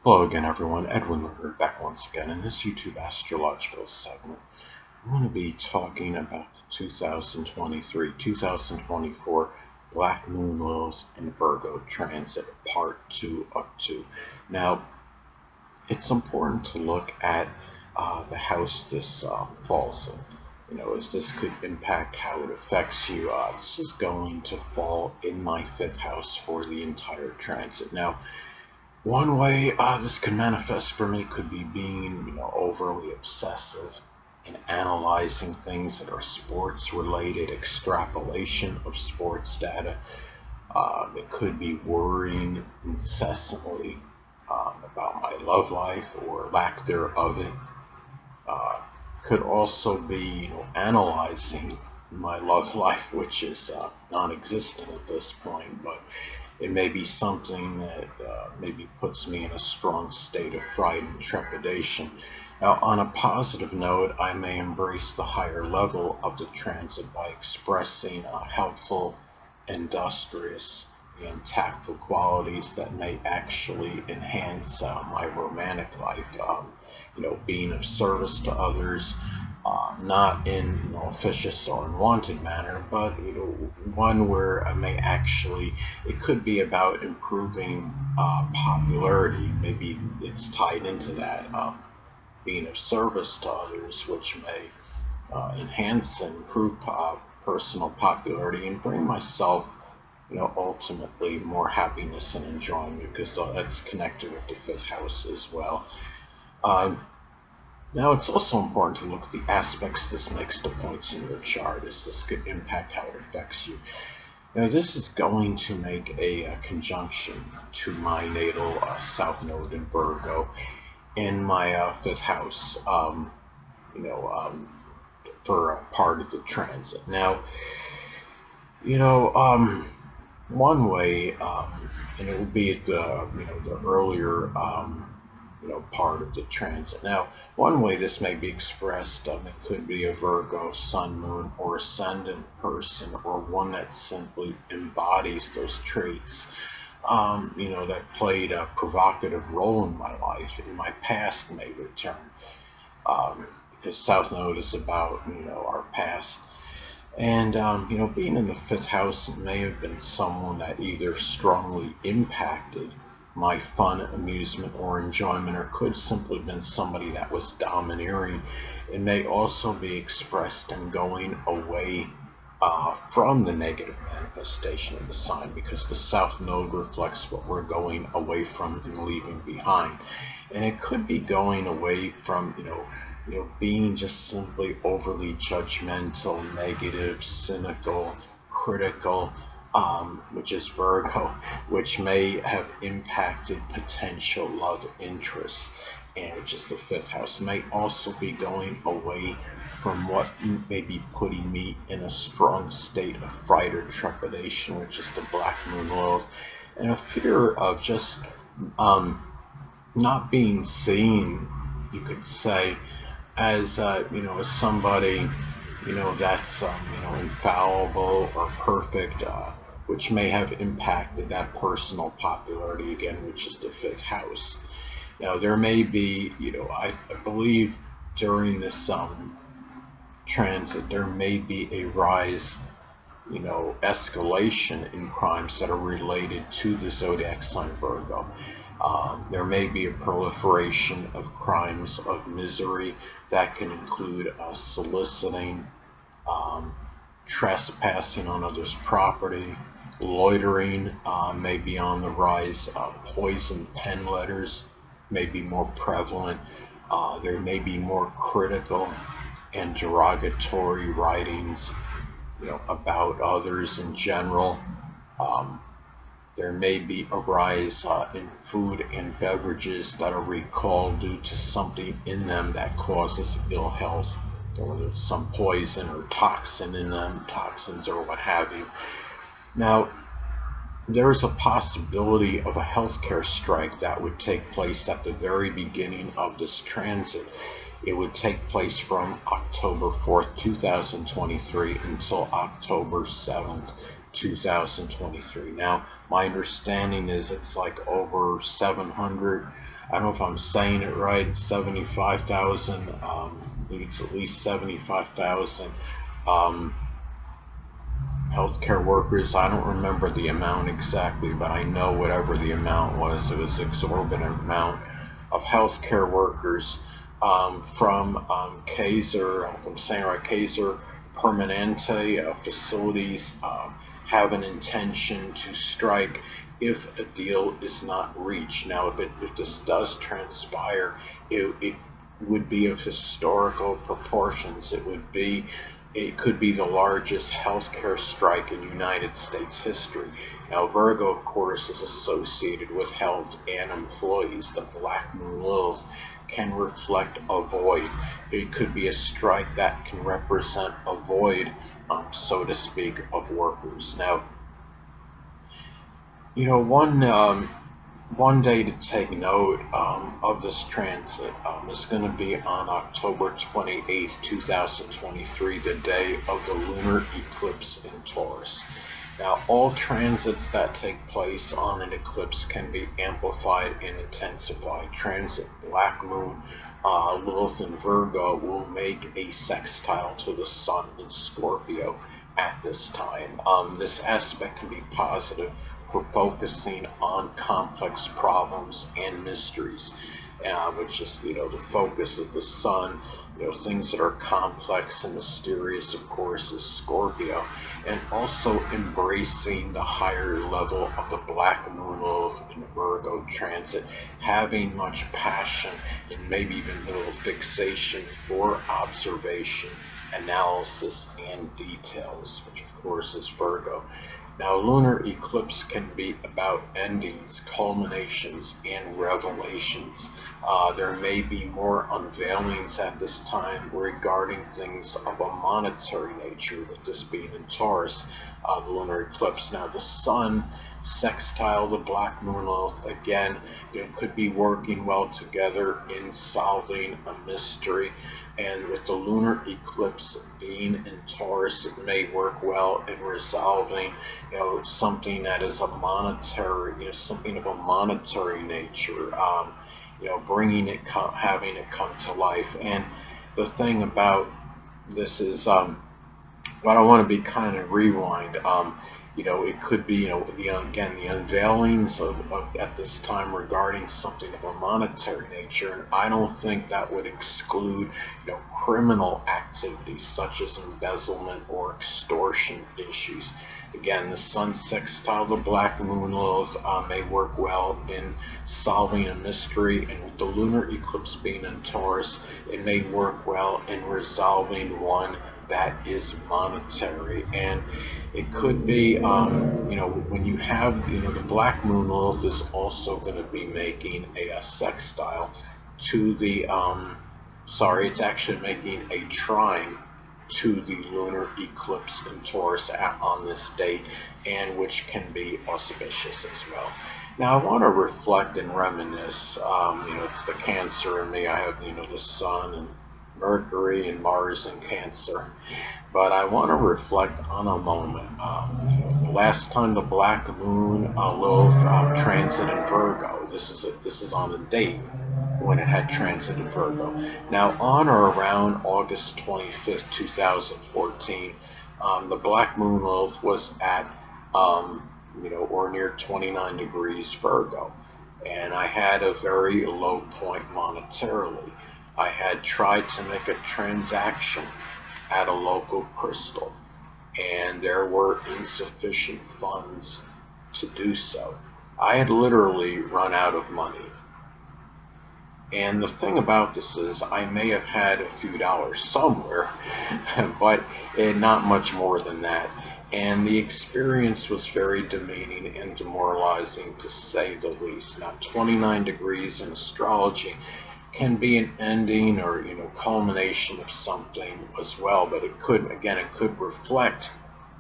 Hello again, everyone. Edwin Learnard back once again in this YouTube astrological segment. I'm going to be talking about the 2023-2024 Black Moon Lilith and Virgo transit, part 2 of 2. Now, it's important to look at the house this falls in. As this could impact how it affects you. This is going to fall in my 5th house for the entire transit. Now, one way this could manifest for me could be being, overly obsessive and analyzing things that are sports related, extrapolation of sports data. It could be worrying incessantly about my love life or lack thereof it. Could also be, analyzing my love life, which is non-existent at this point, but it may be something that maybe puts me in a strong state of fright and trepidation. Now, on a positive note, I may embrace the higher level of the transit by expressing helpful, industrious, and tactful qualities that may actually enhance my romantic life. Being of service to others, not in a vicious or unwanted manner, but one where I may actually, it could be about improving popularity. Maybe it's tied into that, being of service to others, which may enhance and improve personal popularity and bring myself, ultimately more happiness and enjoyment, because that's connected with the 5th house as well. Now, it's also important to look at the aspects this makes to points in your chart, as this could impact how it affects you. Now, this is going to make a conjunction to my natal South Node in Virgo in my 5th house, for part of the transit. Now, one way, and it would be at the earlier, part of the transit. Now, one way this may be expressed, it could be a Virgo, Sun, Moon, or Ascendant person, or one that simply embodies those traits, that played a provocative role in my life, in my past may return, because South Node is about, our past. And, being in the 5th house, it may have been someone that either strongly impacted my fun, amusement, or enjoyment, or could simply have been somebody that was domineering. It may also be expressed in going away from the negative manifestation of the sign, because the South Node reflects what we're going away from and leaving behind. And it could be going away from, being just simply overly judgmental, negative, cynical, critical, which is Virgo, which may have impacted potential love interests, and which is the 5th house. May also be going away from what may be putting me in a strong state of fright or trepidation, which is the Black Moon Lilith, and a fear of just not being seen, you could say, as as somebody that's infallible or perfect, which may have impacted that personal popularity again, which is the 5th house. Now, there may be, I believe during this transit, there may be a rise, escalation in crimes that are related to the zodiac sign Virgo. There may be a proliferation of crimes of misery that can include soliciting, trespassing on others' property, loitering may be on the rise, poison pen letters may be more prevalent, there may be more critical and derogatory writings, about others in general. There may be a rise in food and beverages that are recalled due to something in them that causes ill health, whether it's some poison or toxin in them, toxins or what have you. Now, there is a possibility of a healthcare strike that would take place at the very beginning of this transit. It would take place from October 4th, 2023 until October 7th, 2023. Now, my understanding is it's like over 700 I don't know if I'm saying it right, 75,000, it's at least 75,000 um, healthcare workers. I don't remember the amount exactly, but I know whatever the amount was, it was an exorbitant amount of healthcare workers from Kaiser, if I'm saying right, Kaiser Permanente facilities have an intention to strike if a deal is not reached. Now, if this does transpire, it would be of historical proportions. It could be the largest healthcare strike in United States history. Now, Virgo, of course, is associated with health and employees. The Black Moon Lilith can reflect a void. It could be a strike that can represent a void, so to speak, of workers. Now, one day to take note of this transit is going to be on October 28th, 2023, the day of the lunar eclipse in Taurus. Now, all transits that take place on an eclipse can be amplified and intensified. Transit Black Moon Lilith in Virgo will make a sextile to the Sun in Scorpio at this time. This aspect can be positive for focusing on complex problems and mysteries, which is, the focus of the Sun. Things that are complex and mysterious, of course, is Scorpio, and also embracing the higher level of the Black Moon Lilith in Virgo transit, having much passion and maybe even a little fixation for observation, analysis, and details, which of course is Virgo. Now, lunar eclipse can be about endings, culminations, and revelations. There may be more unveilings at this time regarding things of a monetary nature, with this being in Taurus, the lunar eclipse. Now, the Sun sextile the Black Moon Lilith again, could be working well together in solving a mystery. And with the lunar eclipse being in Taurus, it may work well in resolving, something that is a monetary, something of a monetary nature, bringing it, having it come to life. And the thing about this is, but I want to be kind of rewind. It could be, again, the unveilings of at this time regarding something of a monetary nature, and I don't think that would exclude, criminal activities such as embezzlement or extortion issues. Again, the Sun sextile the Black Moon Lilith may work well in solving a mystery, and with the lunar eclipse being in Taurus, it may work well in resolving one that is monetary. And it could be, when you have, the Black Moon Lilith is also going to be making a sextile to the, it's actually making a trine to the lunar eclipse in Taurus on this date, and which can be auspicious as well. Now, I want to reflect and reminisce. It's the Cancer in me. I have, the Sun and Mercury and Mars in Cancer. But I want to reflect on a moment. The last time the Black Moon Lilith transit in Virgo, this is on the date when it had transited Virgo. Now, on or around August 25th, 2014, the Black Moon Lilith was at, or near 29 degrees Virgo. And I had a very low point monetarily. I had tried to make a transaction at a local crystal, and there were insufficient funds to do so. I had literally run out of money. And the thing about this is, I may have had a few dollars somewhere, but not much more than that. And the experience was very demeaning and demoralizing, to say the least. Now, 29 degrees in astrology can be an ending or, culmination of something as well, but it could reflect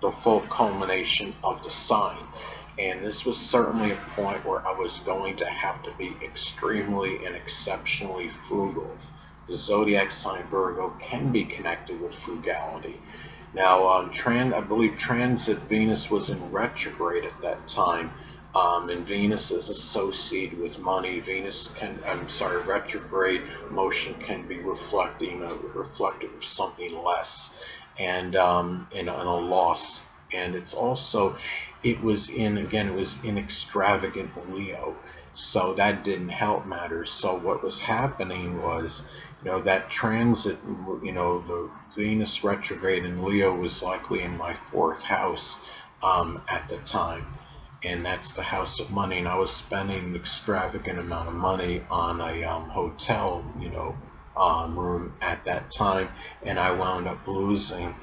the full culmination of the sign. And this was certainly a point where I was going to have to be extremely and exceptionally frugal. The zodiac sign Virgo can be connected with frugality. Now, I believe transit Venus was in retrograde at that time, And Venus is associated with money. Retrograde motion can be reflective of something less, and in a loss. And it's also, it was in extravagant Leo, so that didn't help matters. So what was happening was, that transit, the Venus retrograde in Leo was likely in my fourth house at the time, and that's the house of money. And I was spending an extravagant amount of money on a hotel, room at that time, and I wound up losing.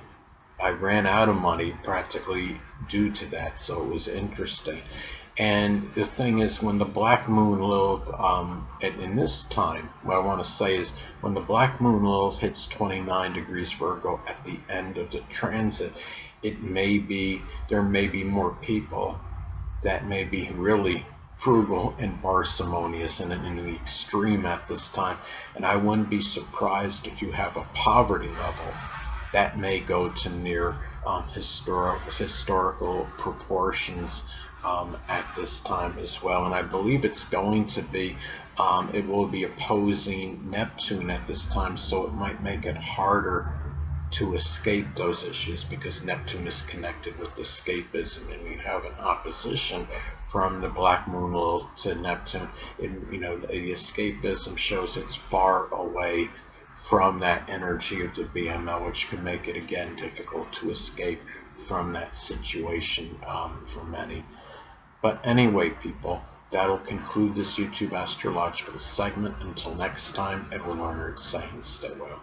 I ran out of money practically due to that, so it was interesting. And the thing is, when the Black Moon Lilith, in this time, what I want to say is, when the Black Moon Lilith hits 29 degrees Virgo at the end of the transit, there may be more people that may be really frugal and parsimonious and in the extreme at this time. And I wouldn't be surprised if you have a poverty level that may go to near historical proportions at this time as well. And I believe it will be opposing Neptune at this time, so it might make it harder to escape those issues, because Neptune is connected with escapism, and we have an opposition from the Black Moon Lilith to Neptune. The escapism shows it's far away from that energy of the BML, which can make it again difficult to escape from that situation for many. But anyway, people, that'll conclude this YouTube astrological segment. Until next time, Edwin Learnard saying stay well.